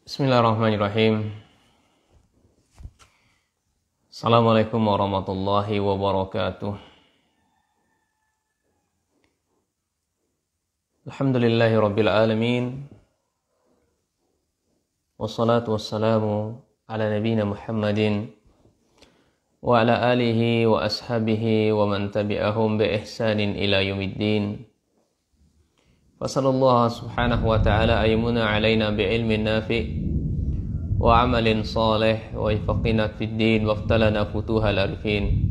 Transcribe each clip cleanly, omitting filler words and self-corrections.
Bismillahirrahmanirrahim. Assalamualaikum warahmatullahi wabarakatuh. Alhamdulillahi rabbil alamin. Wassalatu wassalamu ala nabiyina Muhammadin wa ala alihi wa ashabihi wa man tabi'ahum bi ihsanin ila yaumiddin. Fasallallahu subhanahu wa ta'ala aymuna alaina bi ilmin nafi' wa amalin salih wa ifaqina fid din wa aftalana futuhal arifin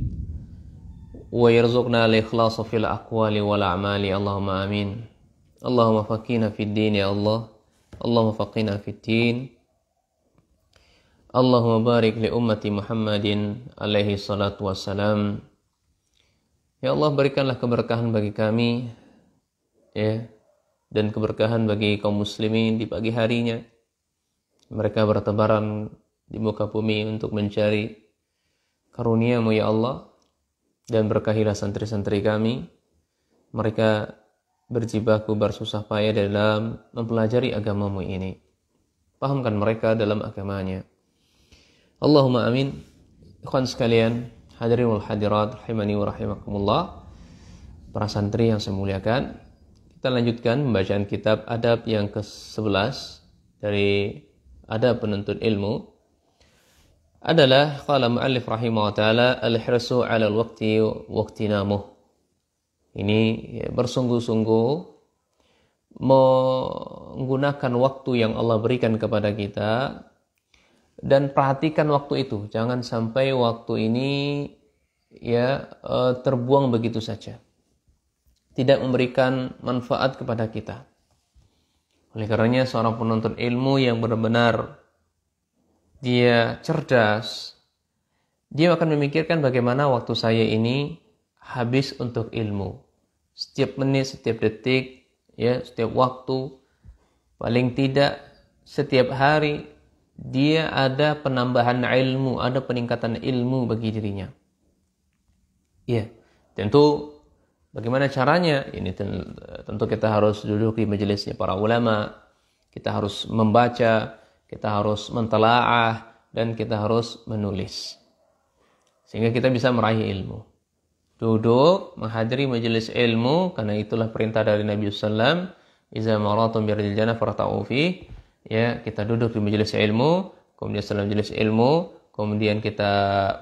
wa yarzuqna al-ikhlasa fil aqwali wal a'mali. Allahumma amin. Allahumma faqina fid din ya Allah. Allahumma faqina fid din. Allahumma barik li ummati Muhammadin alaihi salatu wassalam. Ya Allah, berikanlah keberkahan bagi kami, ya, dan keberkahan bagi kaum muslimin di pagi harinya. Mereka bertebaran di muka bumi untuk mencari karunia-Mu ya Allah, dan berkahilah santri-santri kami. Mereka berjibaku bersusah payah dalam mempelajari agama-Mu ini. Pahamkan mereka dalam agamanya. Allahumma amin. Ikhwan sekalian, hadirin wal hadirat rahimani wa rahimakumullah, para santri yang saya muliakan, kita lanjutkan pembacaan kitab adab yang ke-11 dari adab penuntut ilmu. Adalah qala mu'allif rahimahullah ta'ala al-hirsu 'ala al-waqti waqtinamuh. Ini bersungguh-sungguh menggunakan waktu yang Allah berikan kepada kita, dan perhatikan waktu itu. Jangan sampai waktu ini terbuang begitu saja, tidak memberikan manfaat kepada kita. Oleh karenanya seorang penuntut ilmu yang benar-benar dia cerdas, dia akan memikirkan bagaimana waktu saya ini habis untuk ilmu. Setiap menit, setiap detik, setiap waktu, paling tidak setiap hari dia ada penambahan ilmu, ada peningkatan ilmu bagi dirinya. Tentu bagaimana caranya? Ini tentu kita harus duduk di majelisnya para ulama, kita harus membaca, kita harus mentelaah, dan kita harus menulis, sehingga kita bisa meraih ilmu. Duduk menghadiri majelis ilmu, karena itulah perintah dari Nabi SAW, iza maratum biridil jannah farta'u fi. Kita duduk di majelis ilmu, kemudian setelah majelis ilmu, kemudian kita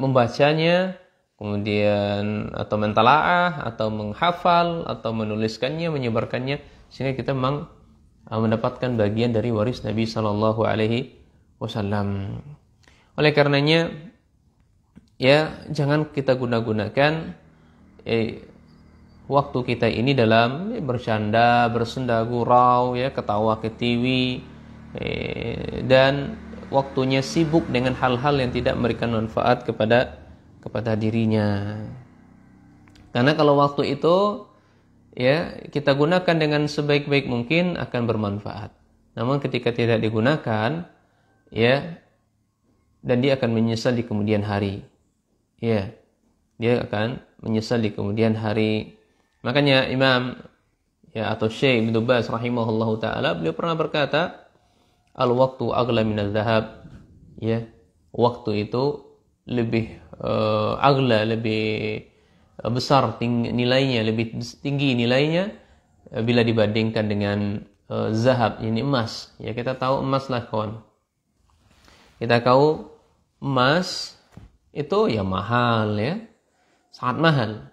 membacanya, kemudian atau mentalaah, atau menghafal, atau menuliskannya, menyebarkannya, sehingga kita memang mendapatkan bagian dari waris Nabi Sallallahu Alaihi Wasallam. Oleh karenanya, jangan kita gunakan waktu kita ini dalam bercanda, bersenda gurau, ketawa ketiwi, dan waktunya sibuk dengan hal-hal yang tidak memberikan manfaat kepada dirinya. Karena kalau waktu itu kita gunakan dengan sebaik-baik mungkin akan bermanfaat. Namun ketika tidak digunakan, dan dia akan menyesal di kemudian hari. Dia akan menyesal di kemudian hari. Makanya Imam atau Syekh Ibnu Baz rahimahullahu taala, beliau pernah berkata, al-waqtu aghla minaz zahab. Waktu itu lebih aghla, lebih besar nilainya, lebih tinggi nilainya bila dibandingkan dengan zahab, ini emas. Kita tahu emas lah kawan. Kita tahu emas itu mahal, sangat mahal.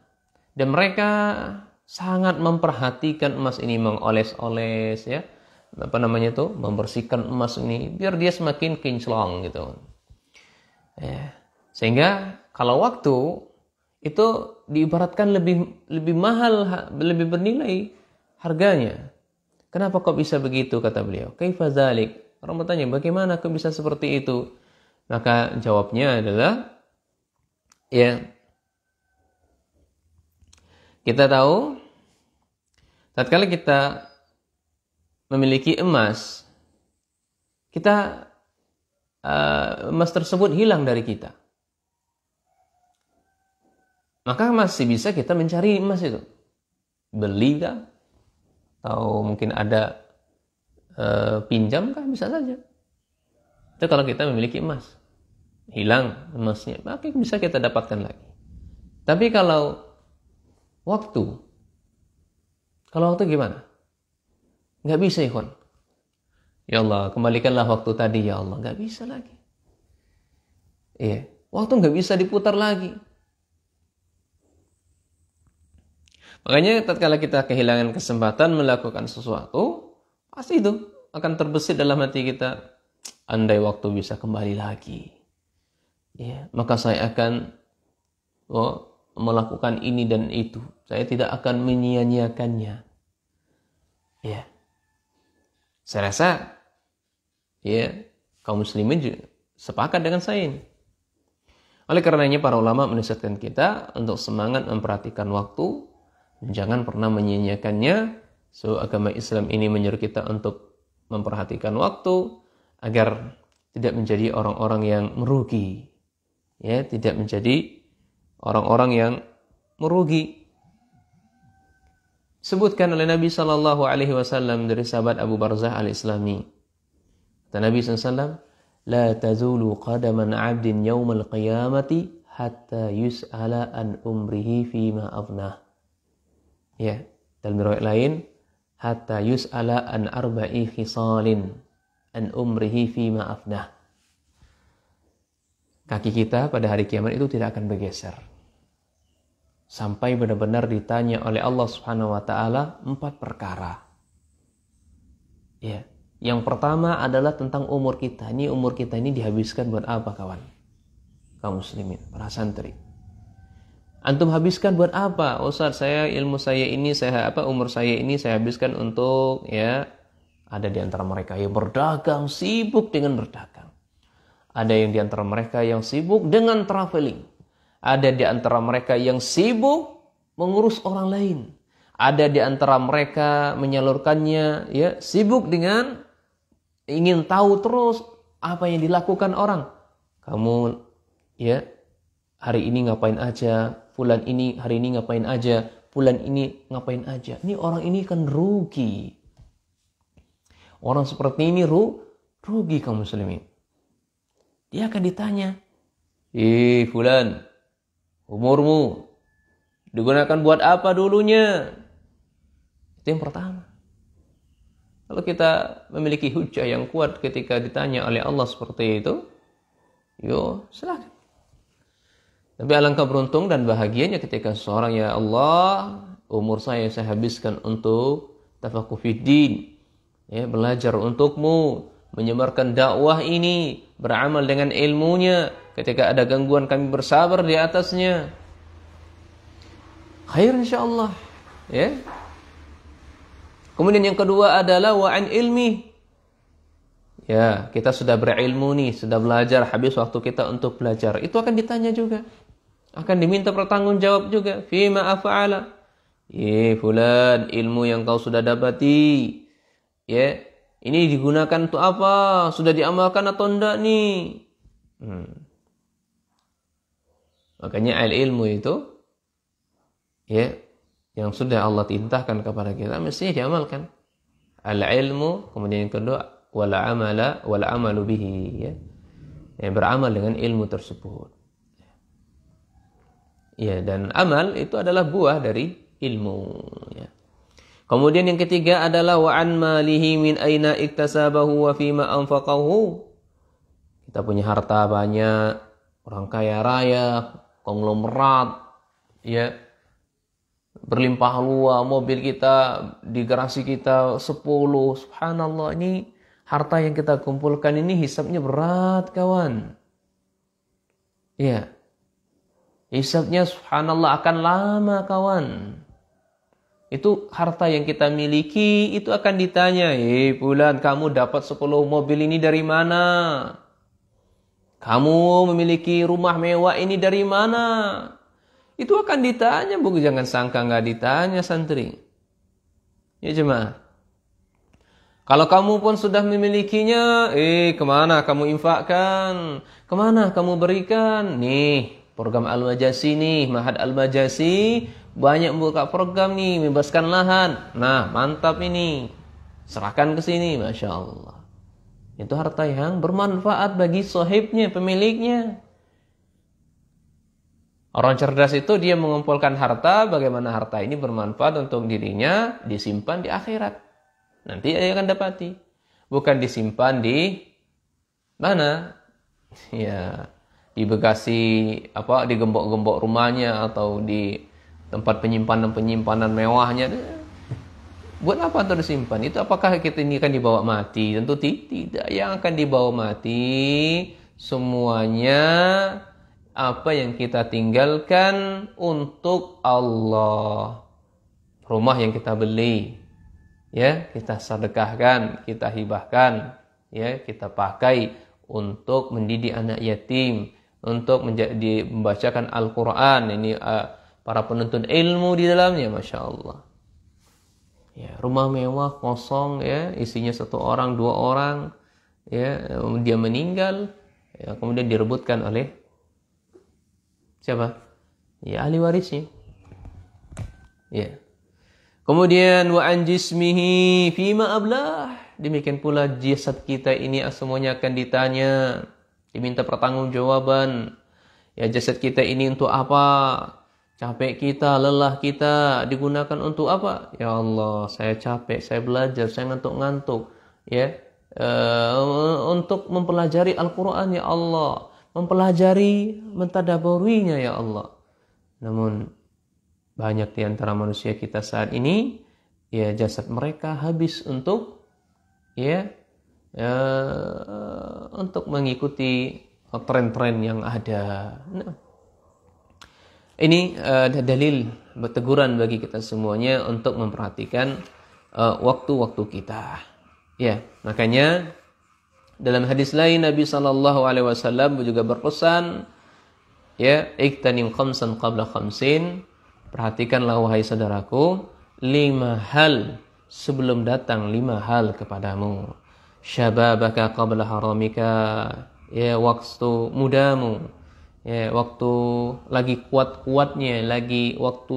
Dan mereka sangat memperhatikan emas ini, mengoles-oles, membersihkan emas ini biar dia semakin kinclong gitu. Sehingga kalau waktu itu diibaratkan lebih mahal, lebih bernilai harganya. Kenapa kok bisa begitu, kata beliau? Kaifa dzalik? Orang bertanya, bagaimana kok bisa seperti itu? Maka jawabnya adalah, kita tahu tatkala kita memiliki emas, emas tersebut hilang dari kita, maka masih bisa kita mencari emas itu, beli kah, atau mungkin ada pinjam kah, bisa saja. Itu kalau kita memiliki emas. Hilang emasnya, maka bisa kita dapatkan lagi. Tapi kalau waktu gimana? Nggak bisa, ikhwan. Ya Allah, kembalikanlah waktu tadi, ya Allah. Nggak bisa lagi. Iya, waktu nggak bisa diputar lagi. Makanya tatkala kita kehilangan kesempatan melakukan sesuatu, pasti itu akan terbesit dalam hati kita. Andai waktu bisa kembali lagi, ya, maka saya akan melakukan ini dan itu. Saya tidak akan menyia-nyiakannya. Ya, saya rasa ya kaum muslimin juga sepakat dengan saya ini. Oleh karenanya para ulama menasihatkan kita untuk semangat memperhatikan waktu, jangan pernah menyia-nyiakannya. So agama Islam ini menyuruh kita untuk memperhatikan waktu agar tidak menjadi orang-orang yang merugi. Ya, tidak menjadi orang-orang yang merugi. Sebutkan oleh Nabi sallallahu alaihi wasallam dari sahabat Abu Barzah Al-Islami. Kata Nabi sallallahu alaihi wasallam, "La tazulu qadaman 'abdin yaumal qiyamati hatta yus'ala an umrihi fima afnah." Ya, dalam riwayat lain, hatta yus'ala an arba'i khisalin an umrihi fima afnah. Kaki kita pada hari kiamat itu tidak akan bergeser sampai benar-benar ditanya oleh Allah Subhanahu wa taala 4 perkara. Ya, yang pertama adalah tentang umur kita. Ini umur kita ini dihabiskan buat apa, kawan? Kaum muslimin, para santri. Antum habiskan buat apa? Ustaz, umur saya ini saya habiskan untuk, ya, ada di antara mereka yang berdagang, sibuk dengan berdagang. Ada yang di antara mereka yang sibuk dengan traveling. Ada di antara mereka yang sibuk mengurus orang lain. Ada di antara mereka menyalurkannya, ya, sibuk dengan ingin tahu terus apa yang dilakukan orang. Kamu, ya, hari ini ngapain aja? Bulan ini hari ini ngapain aja? Bulan ini ngapain aja? Ini orang ini kan rugi. Orang seperti ini rugi, kaum muslimin. Dia akan ditanya, fulan, umurmu digunakan buat apa dulunya? Itu yang pertama. Kalau kita memiliki hujah yang kuat ketika ditanya oleh Allah seperti itu, silakan. Tapi alangkah beruntung dan bahagianya ketika seseorang, ya Allah, umur saya habiskan untuk tafaqquh fiddin, ya, belajar untukmu, menyebarkan dakwah ini, beramal dengan ilmunya. Ketika ada gangguan kami bersabar di atasnya. Khair insyaallah, ya. Kemudian yang kedua adalah wa'an ilmi. Ya, kita sudah berilmu nih, sudah belajar, habis waktu kita untuk belajar. Itu akan ditanya juga. Akan diminta pertanggungjawab juga. Fima af'ala. Fulan, ilmu yang kau sudah dapati, ya, ini digunakan untuk apa? Sudah diamalkan atau enggak nih? Makanya ilmu itu, ya, yang sudah Allah tintahkan kepada kita mestinya diamalkan. Al-ilmu, kemudian yang kedua wala amalu bihi, ya. Yang beramal dengan ilmu tersebut. Ya, dan amal itu adalah buah dari ilmu, ya. Kemudian yang ketiga adalah wa an malihi min aina iktasabahu wa fima anfaqahu. Kita punya harta banyak, orang kaya raya, konglomerat, ya, berlimpah ruah, mobil kita di garasi kita 10, subhanallah. Ini harta yang kita kumpulkan ini hisabnya berat, kawan. Ya, hisabnya subhanallah akan lama, kawan. Itu harta yang kita miliki, itu akan ditanya, bulan kamu dapat 10 mobil ini dari mana? Kamu memiliki rumah mewah ini dari mana? Itu akan ditanya, bukan, jangan sangka nggak ditanya, santri. Ya jemaah. Kalau kamu pun sudah memilikinya, kemana kamu infakkan? Kemana kamu berikan? Nih, program Al-Majasi nih, Mahad Al-Majasi, banyak buka program nih, membebaskan lahan. Nah, mantap ini. Serahkan ke sini, Masya Allah. Itu harta yang bermanfaat bagi sahibnya, pemiliknya. Orang cerdas itu dia mengumpulkan harta, bagaimana harta ini bermanfaat untuk dirinya, disimpan di akhirat. Nanti dia akan dapati. Bukan disimpan di mana? Ya, di bagasi di gembok-gembok rumahnya atau di tempat penyimpanan mewahnya. Buat apa itu disimpan? Itu apakah kita ini akan dibawa mati? Tentu tidak. Yang akan dibawa mati semuanya apa yang kita tinggalkan untuk Allah. Rumah yang kita beli, ya, kita sedekahkan, kita hibahkan, ya, kita pakai untuk mendidik anak yatim, untuk membacakan Al-Quran. Ini para penuntut ilmu di dalamnya, Masya Allah. Ya, rumah mewah kosong, ya, isinya 1 orang 2 orang, ya, dia meninggal, ya, kemudian direbutkan oleh siapa? Ya, ahli warisnya. Ya. Kemudian wa an jismihi fima ablah. Demikian pula jasad kita ini semuanya akan ditanya, diminta pertanggungjawaban. Ya, jasad kita ini untuk apa? Capek kita, lelah kita digunakan untuk apa? Ya Allah, saya capek, saya belajar, saya ngantuk-ngantuk, ya, untuk mempelajari Al-Quran, ya Allah, mempelajari, mentadaburinya, ya Allah. Namun banyak di antara manusia kita saat ini, ya, jasad mereka habis untuk, ya, untuk mengikuti tren-tren yang ada. Nah, ini dalil teguran bagi kita semuanya untuk memperhatikan waktu-waktu kita. Ya, makanya dalam hadis lain Nabi SAW juga berpesan, ya, iktanim khamsan qabla khamsin. Perhatikanlah wahai saudaraku, 5 hal sebelum datang 5 hal kepadamu. Syababaka qabla haramika, ya, waktu mudamu, ya, waktu lagi kuat-kuatnya, waktu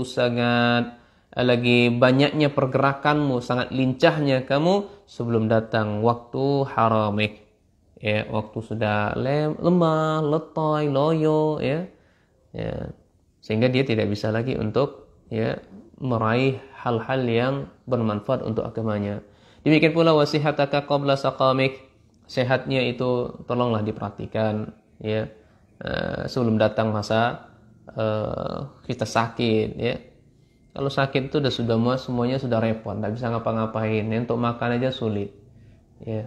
lagi banyaknya pergerakanmu, sangat lincahnya kamu sebelum datang waktu haramik, ya, waktu sudah lemah, letih, loyo, ya, sehingga dia tidak bisa lagi untuk, ya, meraih hal-hal yang bermanfaat untuk agamanya. Demikian pula wasihataka qabla saqamik, sehatnya itu tolonglah diperhatikan, ya. Sebelum datang masa kita sakit, ya. Kalau sakit itu semuanya sudah repot, tidak bisa ngapa-ngapain, ya, untuk makan aja sulit, ya.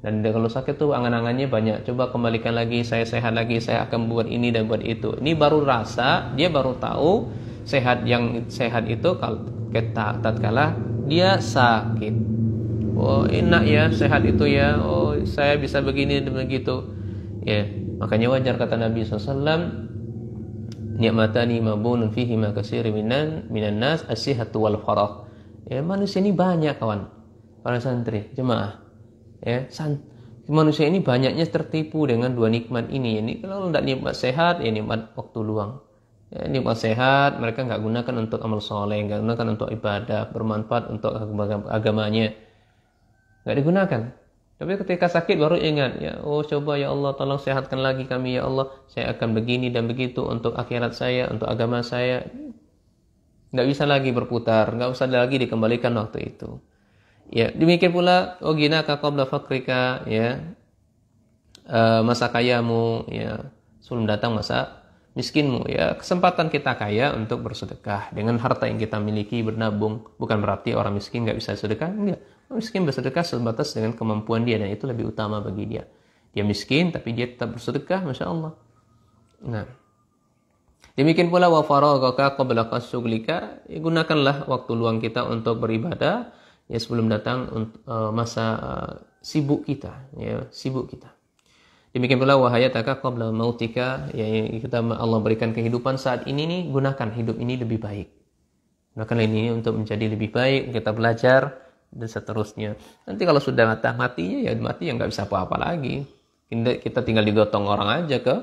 Dan kalau sakit tuh angan-angannya banyak. Coba kembalikan lagi, saya sehat lagi, saya akan buat ini dan buat itu. Ini baru rasa, dia baru tahu sehat. Yang sehat itu kalau tatkala dia sakit. Oh, enak ya sehat itu, ya. Oh, saya bisa begini dan begitu, ya. Makanya wajar kata Nabi SAW, ni'matani mabunun fihi ma katsiri minan nas as-sihhatu wal faragh. Ya, manusia ini banyak, kawan. Para santri, jemaah. Ya, manusia ini banyaknya tertipu dengan 2 nikmat ini. Ini kalau tidak nikmat sehat, ya nikmat waktu luang. Ya, nikmat sehat mereka nggak gunakan untuk amal soleh, nggak gunakan untuk ibadah, bermanfaat untuk agamanya, nggak digunakan. Tapi ketika sakit baru ingat, ya, oh coba ya Allah tolong sehatkan lagi kami, ya Allah, saya akan begini dan begitu untuk akhirat saya, untuk agama saya. Nggak bisa lagi berputar, nggak usah lagi dikembalikan waktu itu. Ya, demikian pula ginaka qabla fakrika, ya, masa kayamu, ya, sebelum datang masa miskinmu, ya. Kesempatan kita kaya untuk bersedekah dengan harta yang kita miliki, bernabung. Bukan berarti orang miskin nggak bisa sedekah, enggak. Orang miskin bersedekah sebatas dengan kemampuan dia, dan itu lebih utama bagi dia. Dia miskin tapi dia tetap bersedekah, Masya Allah. Nah, demikian pula wa faraghaka qabla qasughlika, ya, gunakanlah waktu luang kita untuk beribadah, ya, sebelum datang masa sibuk kita, ya, sibuk kita. Demikian pula wa hayataka qabla mautika, ya, kita Allah berikan kehidupan saat ini nih, gunakan hidup ini lebih baik. Gunakan ini untuk menjadi lebih baik, kita belajar dan seterusnya. Nanti kalau sudah matinya, ya mati, yang nggak bisa apa-apa lagi. Kita tinggal digotong orang aja ke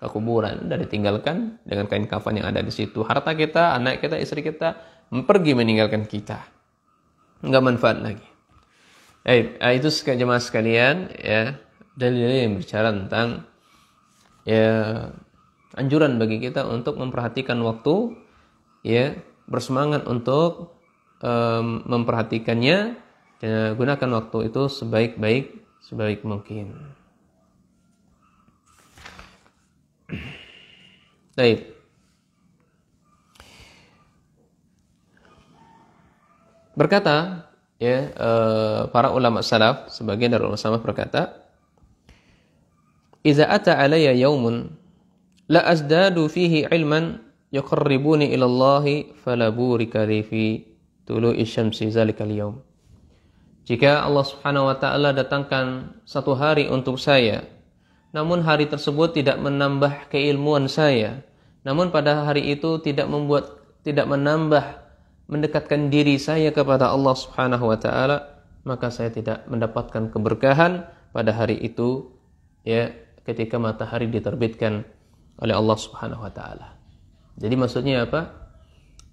kuburan, udah ditinggalkan dengan kain kafan yang ada di situ. Harta kita, anak kita, istri kita pergi meninggalkan kita, nggak manfaat lagi. Itu jemaah sekalian ya, dalil yang bicara tentang ya anjuran bagi kita untuk memperhatikan waktu, ya, bersemangat untuk memperhatikannya, dan gunakan waktu itu sebaik mungkin. Baik. Berkata ya para ulama salaf, sebagian dari ulama salaf berkata, "Idza ata alayya yaumun la azdadu fihi ilman yuqarribuni ila Allah fala burika li fi tulu'i syamsi zalikal yaum." Jika Allah Subhanahu wa taala datangkan satu hari untuk saya, namun hari tersebut tidak menambah keilmuan saya, namun pada hari itu tidak menambah mendekatkan diri saya kepada Allah Subhanahu wa taala, maka saya tidak mendapatkan keberkahan pada hari itu, ya, ketika matahari diterbitkan oleh Allah Subhanahu wa taala. Jadi maksudnya apa?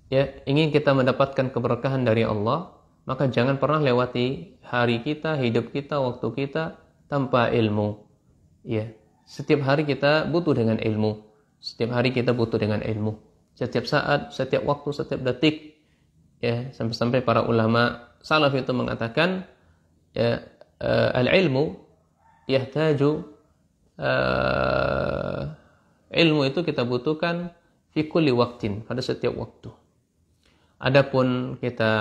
Ya, ingin kita mendapatkan keberkahan dari Allah, maka jangan pernah lewati hari kita, hidup kita, waktu kita tanpa ilmu. Ya, setiap hari kita butuh dengan ilmu. Setiap hari kita butuh dengan ilmu. Setiap saat, setiap waktu, setiap detik. Ya, sampai-sampai para ulama salaf itu mengatakan, ya, al-ilmu yahtaju, ilmu itu kita butuhkan fi kulli waqtin, pada setiap waktu. Adapun kita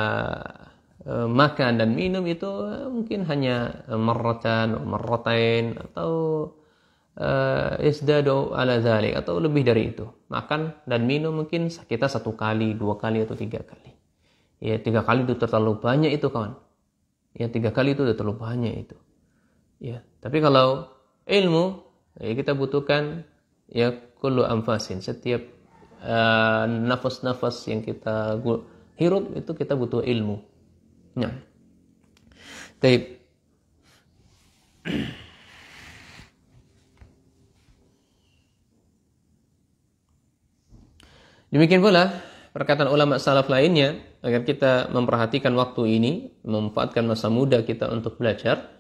makan dan minum itu mungkin hanya marratain atau isdadu ala dzalik, atau lebih dari itu. Makan dan minum mungkin kita 1 kali, 2 kali atau 3 kali. Ya, 3 kali itu terlalu banyak itu, kawan. Ya, 3 kali itu sudah terlalu banyak itu. Ya, tapi kalau ilmu, ya, kita butuhkan ya kullu anfasin, setiap nafas-nafas yang kita hirup itu kita butuh ilmu. Nah. Baik. Demikian pula perkataan ulama salaf lainnya, agar kita memperhatikan waktu ini, memanfaatkan masa muda kita untuk belajar.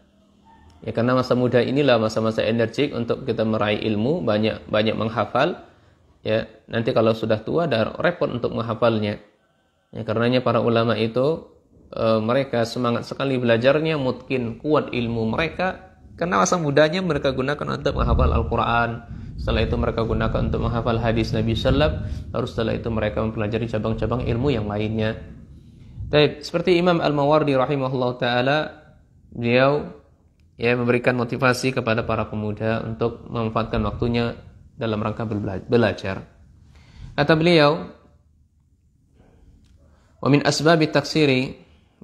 Ya, karena masa muda inilah masa-masa energik untuk kita meraih ilmu, banyak menghafal. Ya, nanti kalau sudah tua dah repot untuk menghafalnya. Ya, karenanya para ulama itu mereka semangat sekali belajarnya, mungkin kuat ilmu mereka karena masa mudanya mereka gunakan untuk menghafal Al-Qur'an. Setelah itu mereka gunakan untuk menghafal hadis Nabi sallallahu, lalu setelah itu mereka mempelajari cabang-cabang ilmu yang lainnya. Baik, seperti Imam Al-Mawardi rahimahullah taala, beliau ya memberikan motivasi kepada para pemuda untuk memanfaatkan waktunya dalam rangka belajar. Kata beliau, "Wa min asbabi taksiri,"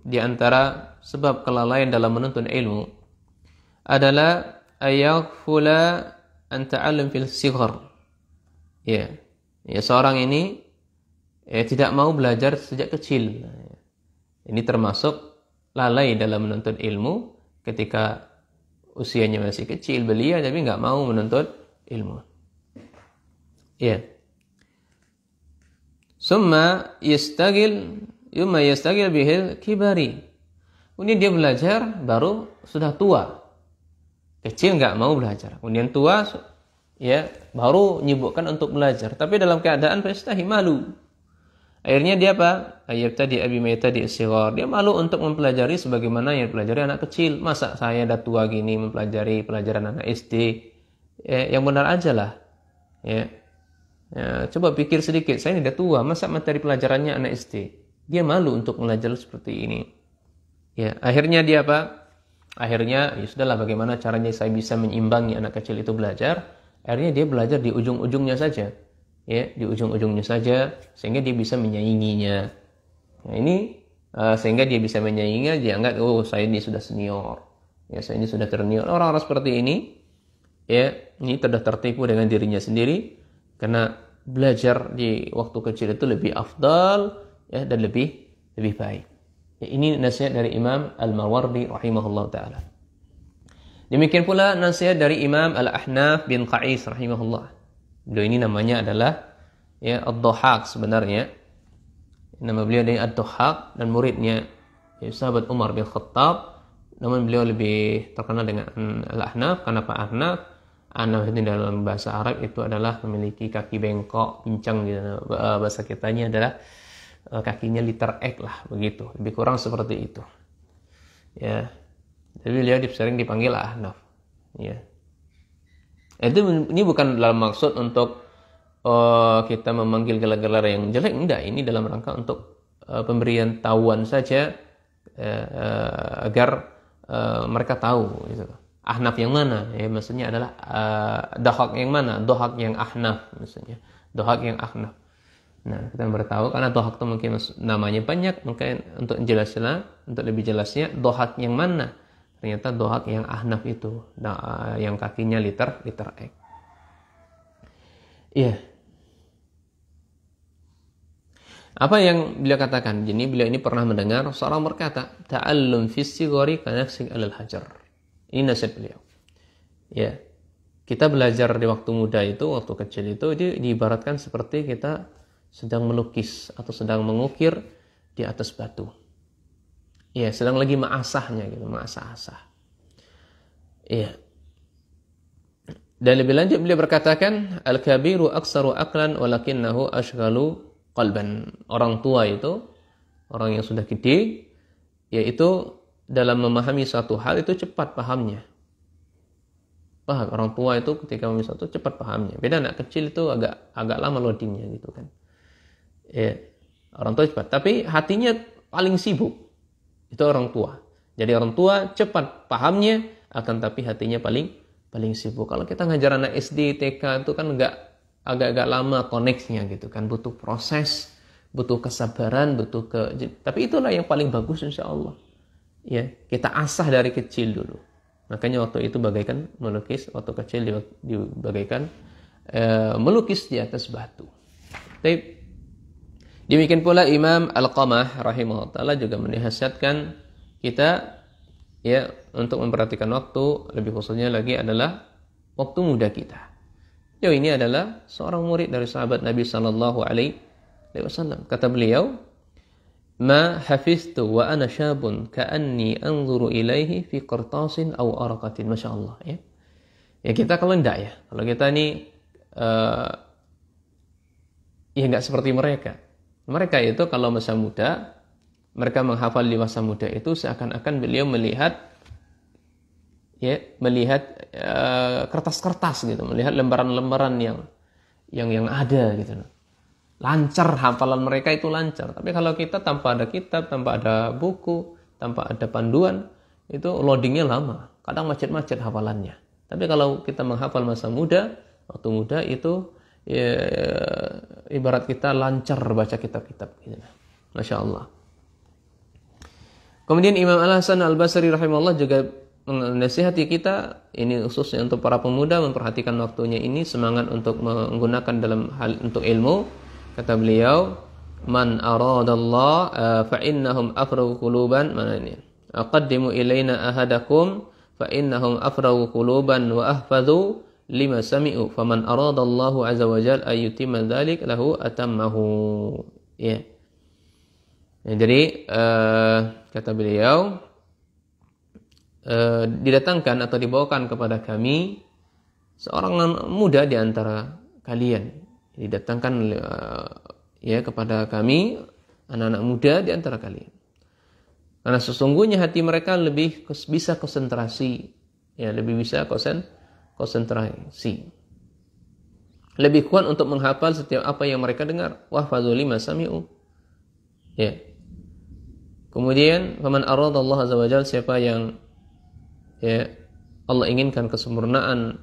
di antara sebab kelalaian dalam menuntut ilmu adalah ayaghfula an ta'allum fil sighar. Ya, seorang ini tidak mau belajar sejak kecil. Ini termasuk lalai dalam menuntut ilmu ketika usianya masih kecil, belia tapi enggak mau menuntut ilmu. Ya. Summa yastagil bihil kibari. Kemudian dia belajar baru sudah tua. Kecil enggak mau belajar. Kemudian tua ya baru nyibukkan untuk belajar, tapi dalam keadaan fastahi, malu. Akhirnya dia apa? Ayabtadi abi maytadi as-sighar. Dia malu untuk mempelajari sebagaimana yang dipelajari anak kecil. Masa saya dah tua gini mempelajari pelajaran anak SD? Ya, yang benar aja lah. Ya, coba pikir sedikit. Saya ini dah tua, masa materi pelajarannya anak SD? Dia malu untuk belajar seperti ini. Ya, akhirnya dia apa? Akhirnya ya sudahlah, bagaimana caranya saya bisa menyimbangi anak kecil itu belajar? Akhirnya dia belajar di ujung-ujungnya saja. Ya, di ujung-ujungnya saja sehingga dia bisa menyainginya. Nah, ini sehingga dia bisa menyainginya, dia anggap saya ini sudah senior. Ya, saya ini sudah senior. Orang-orang seperti ini ya, ini sudah tertipu dengan dirinya sendiri karena belajar di waktu kecil itu lebih afdal ya, dan lebih baik. Ya, ini nasihat dari Imam Al-Mawardi rahimahullah ta'ala. Demikian pula nasihat dari Imam Al-Ahnaf bin Qais rahimahullah. Beliau ini namanya adalah ya Ad-Dhahhak sebenarnya. Nama beliau adalah Ad-Dhahhak, dan muridnya ya, sahabat Umar bin Khattab, namun beliau lebih terkenal dengan Al-Ahnaf. Kenapa Ahnaf? Ahnaf ini dalam bahasa Arab itu adalah memiliki kaki bengkok, pincang gitu. Bahasa kitanya adalah kakinya liter ek lah, begitu. Lebih kurang seperti itu. Ya. Jadi beliau sering dipanggil Ahnaf. Ya. Ini bukan dalam maksud untuk kita memanggil gelar-gelar yang jelek, enggak. Ini dalam rangka untuk pemberian tahuan saja agar mereka tahu gitu. Ahnaf yang mana? Ya, maksudnya adalah Dhahak yang mana? Dhahak yang Ahnaf maksudnya. Dhahak yang Ahnaf. Nah, kita beritahu karena Dhahak itu mungkin namanya banyak, mungkin untuk lebih jelasnya Dhahak yang mana? Ternyata Dhahak yang Ahnaf itu, yang kakinya liter ek. Iya. Apa yang beliau katakan? Jadi beliau ini pernah mendengar seorang berkata, "Ta'allum fis sighari kanaksik 'alal hajar." Ini nasihat beliau. Ya. Kita belajar di waktu muda itu, waktu kecil itu diibaratkan seperti kita sedang melukis atau sedang mengukir di atas batu. Ya, sedang lagi mengasahnya gitu, mengasah-asah. Iya. Dan lebih lanjut beliau berkatakan, "Al-kabiru aksaru aqlan walakinnahu ashghalu qalban." Orang tua itu, orang yang sudah gede, yaitu dalam memahami suatu hal itu cepat pahamnya. Paham, orang tua itu ketika memahami suatu cepat pahamnya. Beda anak kecil itu agak lama loadingnya gitu kan. Ya, orang tua cepat, tapi hatinya paling sibuk. Itu orang tua. Jadi orang tua cepat pahamnya, akan tapi hatinya paling sibuk. Kalau kita ngajar anak SD, TK itu kan agak lama koneksinya gitu kan, butuh proses, butuh kesabaran, tapi itulah yang paling bagus insya Allah. Ya, kita asah dari kecil dulu. Makanya waktu itu bagaikan melukis, waktu kecil bagaikan melukis di atas batu. Tapi demikian pula Imam Al-Qamah rahimahullah ta'ala juga menasihatkan kita ya untuk memperhatikan waktu, lebih khususnya lagi adalah waktu muda kita. Ini adalah seorang murid dari sahabat Nabi sallallahu alaihi wasallam. Kata beliau, "Ma hafiztu wa ana syabun ka'anni anzuru ilaihi fi qirtasin aw araqatin." Masyaallah ya. Ya kita kalau enggak ya, kalau kita ini ya enggak seperti mereka. Mereka itu kalau masa muda, mereka menghafal di masa muda itu seakan-akan beliau melihat kertas-kertas gitu, melihat lembaran-lembaran yang ada gitu. Lancar hafalan mereka itu lancar. Tapi kalau kita tanpa ada kitab, tanpa ada buku, tanpa ada panduan, itu loadingnya lama. Kadang macet-macet hafalannya. Tapi kalau kita menghafal masa muda, waktu muda itu ya, ibarat kita lancar baca kitab-kitab gitu. Masya Allah. Kemudian Imam Al-Hasan Al-Basri rahimahullah juga menasihati kita, ini khususnya untuk para pemuda, memperhatikan waktunya ini, semangat untuk menggunakan dalam hal untuk ilmu. Kata beliau, "Man aradallah fa innahum afragu quluban." Mana ini? "Aqaddimu ilaina ahadakum fa innahum afragu quluban wa ahfadhu lima sami'u faman aradallahu azza wa jalla ayyutimma dzalik lahu atammahu." Ya. Jadi kata beliau, didatangkan atau dibawakan kepada kami seorang muda di antara kalian. Didatangkan kepada kami anak-anak muda di antara kalian. Karena sesungguhnya hati mereka lebih bisa konsentrasi, lebih bisa konsentrasi. Lebih kuat untuk menghafal setiap apa yang mereka dengar. Wahfadzu lima sami'u. Ya. Kemudian faman aradallahu azza wa jalla, siapa yang Allah inginkan kesempurnaan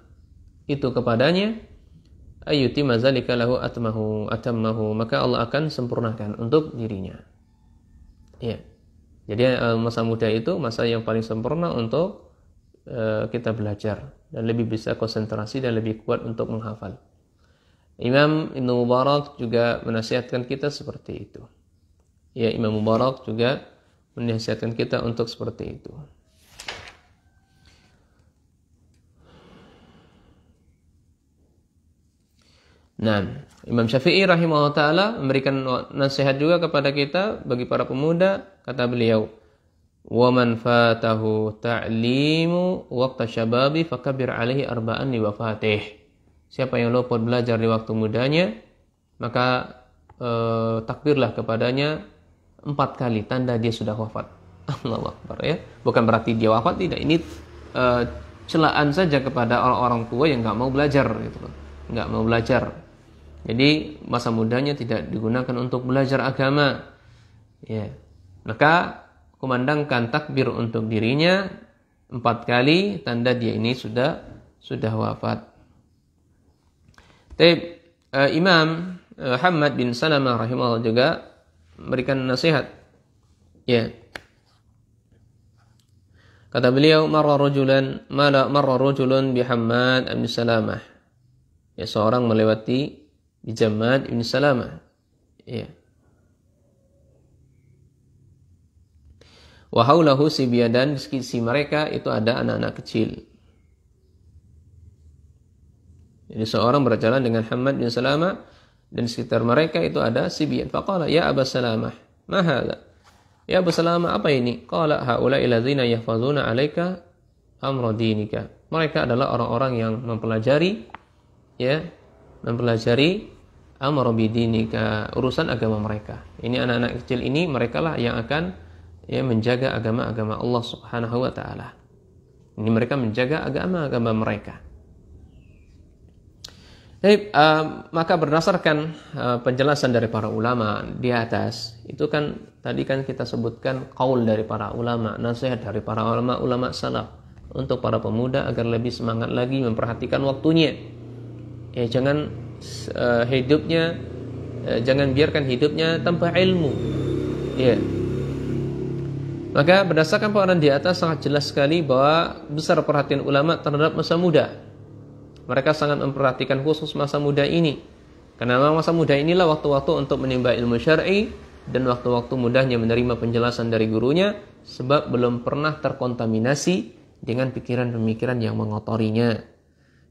itu kepadanya, ayyutimma dzalika lahu atammahu, maka Allah akan sempurnakan untuk dirinya. Ya. Jadi masa muda itu masa yang paling sempurna untuk kita belajar dan lebih bisa konsentrasi dan lebih kuat untuk menghafal. Imam Ibnu Mubarak juga menasihatkan kita seperti itu. Ya, Imam Mubarak juga menasihatkan kita untuk seperti itu. Nah, Imam Syafi'i rahimahullah ta'ala memberikan nasihat juga kepada kita bagi para pemuda. Kata beliau, Wa man fatahu ta'limu waqta syababi fakabbir alaihi arba'an li wafatih. Siapa yang luput belajar di waktu mudanya, maka takbirlah kepadanya 4 kali tanda dia sudah wafat. Allahu Akbar ya. Bukan berarti dia wafat, tidak. Ini celaan saja kepada orang-orang tua yang enggak mau belajar gitu loh. Enggak mau belajar. Jadi masa mudanya tidak digunakan untuk belajar agama. Ya. Maka kumandangkan takbir untuk dirinya 4 kali tanda dia ini sudah wafat. Imam Hammad bin Salamah rahimahullah juga memberikan nasihat. Ya. Kata beliau, marra rajulun bi Hammad bin Salamah. Ya, seorang melewati di Hammad bin Salamah. Ya. Wa haulahu sibyadan, di sisi mereka itu ada anak-anak kecil. Jadi seorang berjalan dengan Hammad bin Salamah dan di sekitar mereka itu ada sibyan. Faqala ya Aba Salamah, ma hadza? Ya Abu Salamah, apa ini? Qala haula'i alladzina yahfazuna 'alaika amra dinika. Mereka adalah orang-orang yang mempelajari amra bidinika, urusan agama mereka. Ini anak-anak kecil ini, mereka lah yang akan menjaga agama-agama Allah Subhanahu wa taala. Ini mereka menjaga agama-agama mereka. Maka berdasarkan penjelasan dari para ulama di atas, itu kan tadi kan kita sebutkan qaul dari para ulama, nasihat dari para ulama salaf untuk para pemuda agar lebih semangat lagi memperhatikan waktunya. Jangan biarkan hidupnya tanpa ilmu. Maka berdasarkan paparan di atas sangat jelas sekali bahwa besar perhatian ulama terhadap masa muda. Mereka sangat memperhatikan khusus masa muda ini. Karena masa muda inilah waktu-waktu untuk menimba ilmu syar'i dan waktu-waktu mudahnya menerima penjelasan dari gurunya, sebab belum pernah terkontaminasi dengan pikiran-pemikiran yang mengotorinya.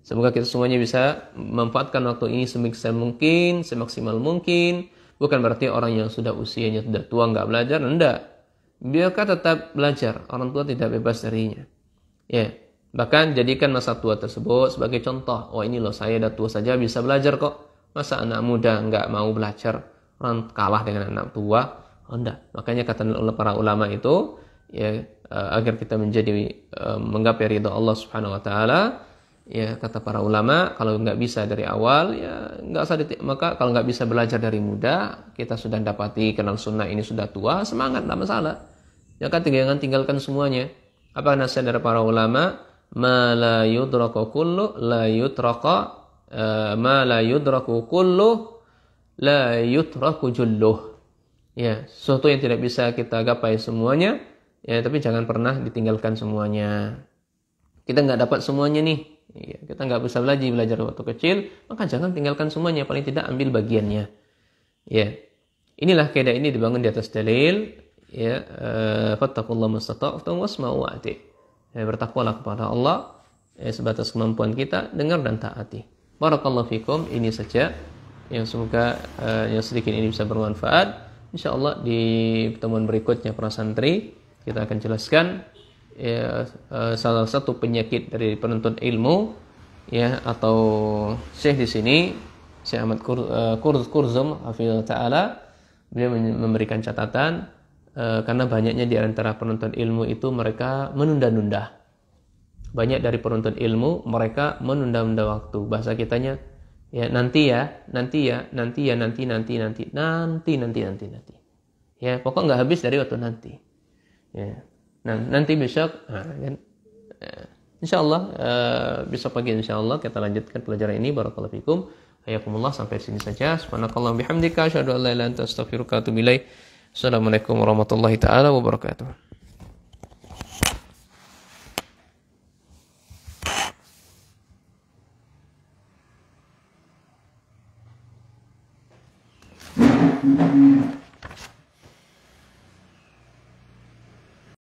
Semoga kita semuanya bisa memanfaatkan waktu ini semaksimal mungkin. Bukan berarti orang yang sudah usianya sudah tua enggak belajar, enggak. Biarkan tetap belajar, orang tua tidak bebas darinya. Bahkan jadikan masa tua tersebut sebagai contoh. Oh ini loh, saya dah tua saja bisa belajar kok. Masa anak muda enggak mau belajar, orang kalah dengan anak tua? Oh enggak. Makanya kata para ulama itu, agar kita menjadi menggapai ridha Allah Subhanahu wa taala, kata para ulama, kalau enggak bisa dari awal, enggak usah maka kalau enggak bisa belajar dari muda, kita sudah dapati kenal sunnah ini sudah tua, semangat, enggak masalah. Jangan tinggalkan semuanya. Apa nasihat dari para ulama? Ma la yudraku kullu la yutraqa ma la yudraku kullu la yutraku julluh. Sesuatu yang tidak bisa kita gapai semuanya, tapi jangan pernah ditinggalkan semuanya. Kita enggak dapat semuanya nih. Kita enggak bisa belajar waktu kecil, maka jangan tinggalkan semuanya, paling tidak ambil bagiannya. Inilah kaidah ini dibangun di atas dalil, fattaqullaha mastata'tum wasma'u wa'ati. Bertakwalah kepada Allah sebatas kemampuan kita, dengar dan taati. Barakallahu fikum. Ini saja yang semoga yang sedikit ini bisa bermanfaat. Insyaallah di pertemuan berikutnya para santri kita akan jelaskan salah satu penyakit dari penuntut ilmu, atau Syekh di sini, Syekh Ahmad Kurzum hafizahullah taala, beliau memberikan catatan karena banyaknya di antara penuntut ilmu itu mereka menunda-nunda. Banyak dari penuntut ilmu mereka menunda-nunda waktu. Bahasa kitanya nanti. Pokok nggak habis dari waktu nanti. Nanti besok. Insyaallah besok pagi insyaallah kita lanjutkan pelajaran ini. Barakallahu fikum. Hayakumullah, sampai sini saja. Subhanakallahumma bihamdika asyhadu an la ilaha illa anta astaghfiruka wa atubu ilaik. Assalamualaikum warahmatullahi taala wabarakatuh.